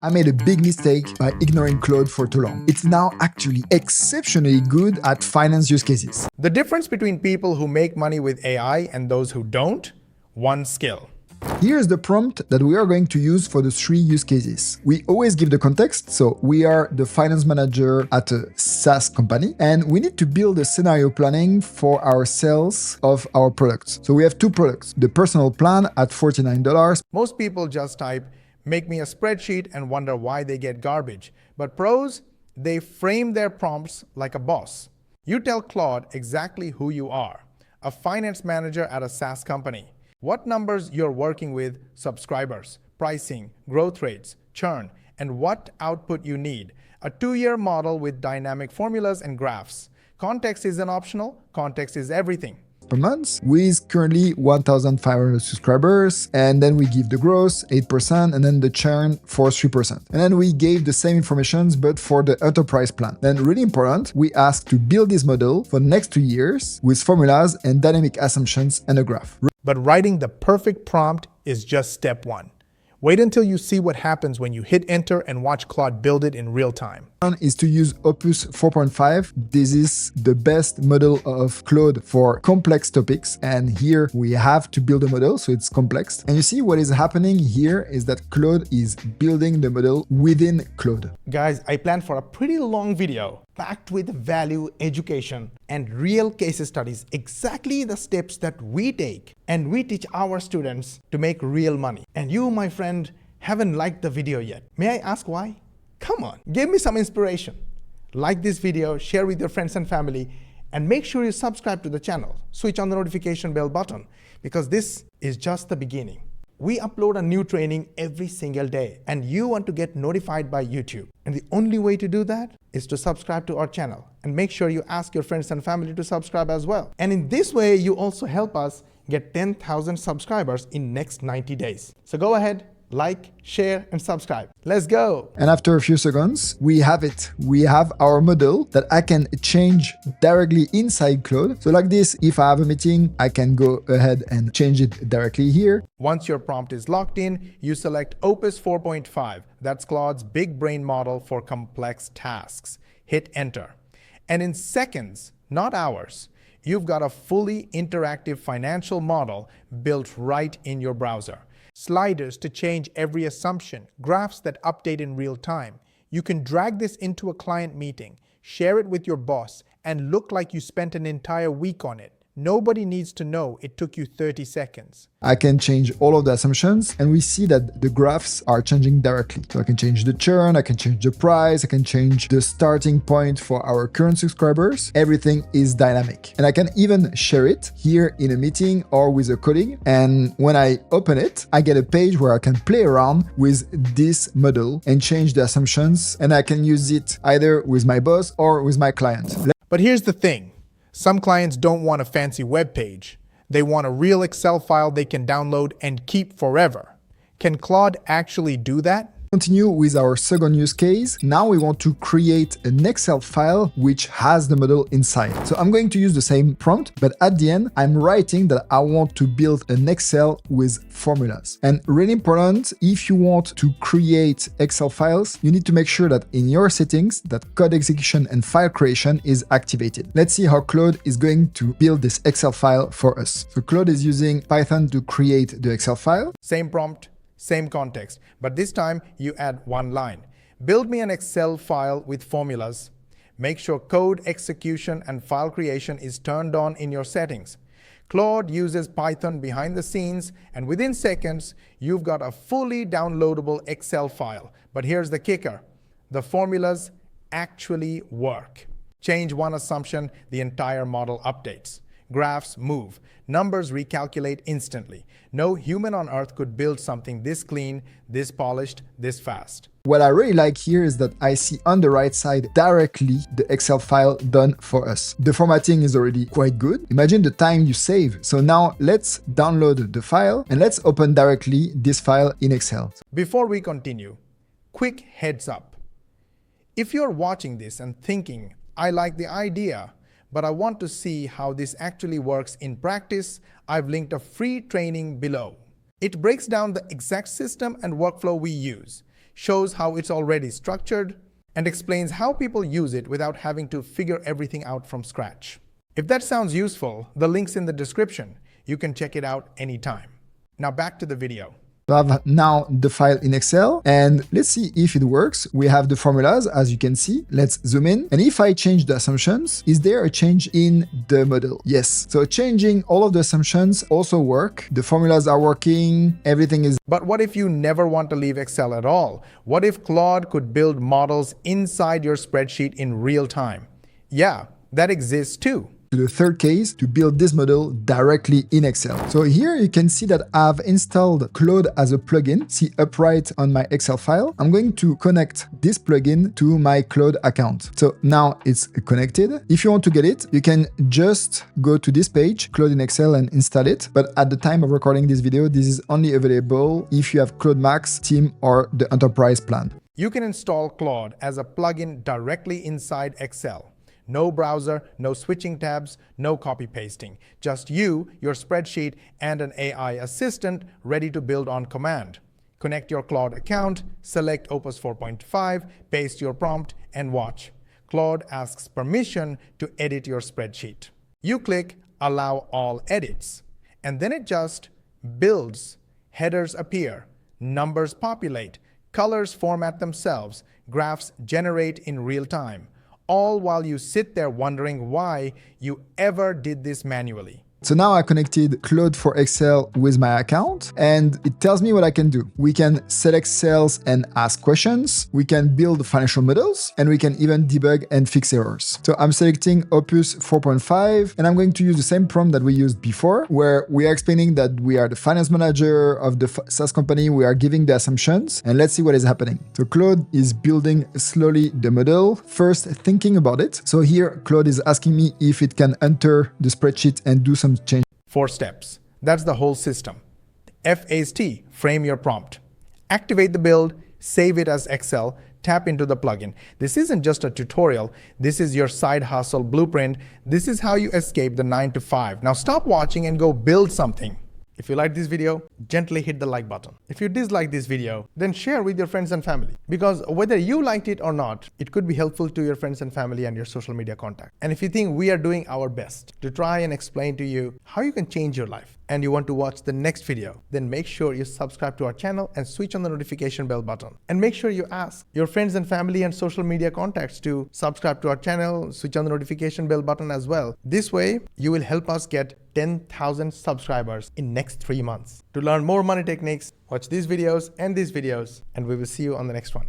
I made a big mistake by ignoring Claude for too long. It's now actually exceptionally good at finance use cases. The difference between people who make money with AI and those who don't? One skill. Here's the prompt that we are going to use for the 3 use cases. We always give the context, so we are the finance manager at a SaaS company, and we need to build a scenario planning for our sales of our products. So we have 2 products, the personal plan at $49. Most people just type, "Make me a spreadsheet," and wonder why they get garbage. But pros, they frame their prompts like a boss. You tell Claude exactly who you are, a finance manager at a SaaS company. What numbers you're working with, subscribers, pricing, growth rates, churn, and what output you need. A 2-year model with dynamic formulas and graphs. Context isn't optional, context is everything. Per month with currently 1,500 subscribers, and then we give the growth 8% and then the churn for 3%. And then we gave the same information but for the enterprise plan. Then really important, we ask to build this model for the next 2 years with formulas and dynamic assumptions and a graph. But writing the perfect prompt is just step 1. Wait until you see what happens when you hit enter and watch Claude build it in real time. One is to use Opus 4.5. This is the best model of Claude for complex topics. And here we have to build a model, so it's complex. And you see what is happening here is that Claude is building the model within Claude. Guys, I planned for a pretty long video packed with value, education, and real case studies, exactly the steps that we take and we teach our students to make real money. And you, my friend, haven't liked the video yet. May I ask why? Come on, give me some inspiration. Like this video, share with your friends and family, and make sure you subscribe to the channel. Switch on the notification bell button, because this is just the beginning. We upload a new training every single day, and you want to get notified by YouTube. And the only way to do that is to subscribe to our channel, and make sure you ask your friends and family to subscribe as well. And in this way, you also help us get 10,000 subscribers in next 90 days. So go ahead, like, share, and subscribe. Let's go. And after a few seconds, we have it. We have our model that I can change directly inside Claude. So like this, if I have a meeting, I can go ahead and change it directly here. Once your prompt is locked in, you select Opus 4.5. That's Claude's big brain model for complex tasks. Hit enter. And in seconds, not hours, you've got a fully interactive financial model built right in your browser. Sliders to change every assumption, graphs that update in real time. You can drag this into a client meeting, share it with your boss, and look like you spent an entire week on it. Nobody needs to know it took you 30 seconds. I can change all of the assumptions, and we see that the graphs are changing directly. So I can change the churn, I can change the price, I can change the starting point for our current subscribers. Everything is dynamic. And I can even share it here in a meeting or with a colleague. And when I open it, I get a page where I can play around with this model and change the assumptions. And I can use it either with my boss or with my client. But here's the thing. Some clients don't want a fancy web page. They want a real Excel file they can download and keep forever. Can Claude actually do that? Continue with our second use case. Now we want to create an Excel file which has the model inside. So I'm going to use the same prompt, but at the end, I'm writing that I want to build an Excel with formulas. And really important, if you want to create Excel files, you need to make sure that in your settings, that code execution and file creation is activated. Let's see how Claude is going to build this Excel file for us. So Claude is using Python to create the Excel file. Same prompt, same context, but this time you add one line. Build me an Excel file with formulas. Make sure code execution and file creation is turned on in your settings. Claude uses Python behind the scenes, and within seconds, you've got a fully downloadable Excel file. But here's the kicker. The formulas actually work. Change one assumption, the entire model updates. Graphs move. Numbers recalculate instantly. No human on earth could build something this clean, this polished, this fast. What I really like here is that I see on the right side directly the Excel file done for us. The formatting is already quite good. Imagine the time you save. So now let's download the file and let's open directly this file in Excel. Before we continue, quick heads up. If you're watching this and thinking, I like the idea, but I want to see how this actually works in practice, I've linked a free training below. It breaks down the exact system and workflow we use. shows how it's already structured, and explains how people use it without having to figure everything out from scratch. If that sounds useful, the link's in the description. You can check it out anytime. Now back to the video. So I have now the file in Excel, and let's see if it works. We have the formulas, as you can see. Let's zoom in. And if I change the assumptions, is there a change in the model? Yes. So changing all of the assumptions also work. The formulas are working. Everything is. But what if you never want to leave Excel at all? What if Claude could build models inside your spreadsheet in real time? Yeah, that exists too. The third case, to build this model directly in Excel. So here you can see that I've installed Claude as a plugin, see upright on my Excel file. I'm going to connect this plugin to my Claude account. So now it's connected. If you want to get it, you can just go to this page, Claude in Excel, and install it. But at the time of recording this video, this is only available if you have Claude Max, Team, or the Enterprise plan. You can install Claude as a plugin directly inside Excel. No browser, no switching tabs, no copy pasting. Just you, your spreadsheet, and an AI assistant ready to build on command. Connect your Claude account, select Opus 4.5, paste your prompt, and watch. Claude asks permission to edit your spreadsheet. You click Allow all edits, and then it just builds. Headers appear, numbers populate, colors format themselves, graphs generate in real time. All while you sit there wondering why you ever did this manually. So now I connected Claude for Excel with my account, and it tells me what I can do. We can select cells and ask questions. We can build financial models, and we can even debug and fix errors. So I'm selecting Opus 4.5, and I'm going to use the same prompt that we used before, where we are explaining that we are the finance manager of the SaaS company. We are giving the assumptions, and let's see what is happening. So Claude is building slowly the model, first thinking about it. So here, Claude is asking me if it can enter the spreadsheet and do some change. 4 steps. That's the whole system. FAST, frame your prompt. Activate the build, save it as Excel, tap into the plugin. This isn't just a tutorial. This is your side hustle blueprint. This is how you escape the 9 to 5. Now stop watching and go build something. If you like this video, gently hit the like button. If you dislike this video, then share with your friends and family. Because whether you liked it or not, it could be helpful to your friends and family and your social media contact. And if you think we are doing our best to try and explain to you how you can change your life, and you want to watch the next video, then make sure you subscribe to our channel and switch on the notification bell button. And make sure you ask your friends and family and social media contacts to subscribe to our channel, switch on the notification bell button as well. This way, you will help us get 10,000 subscribers in next 3 months. To learn more money techniques, watch these videos, and we will see you on the next one.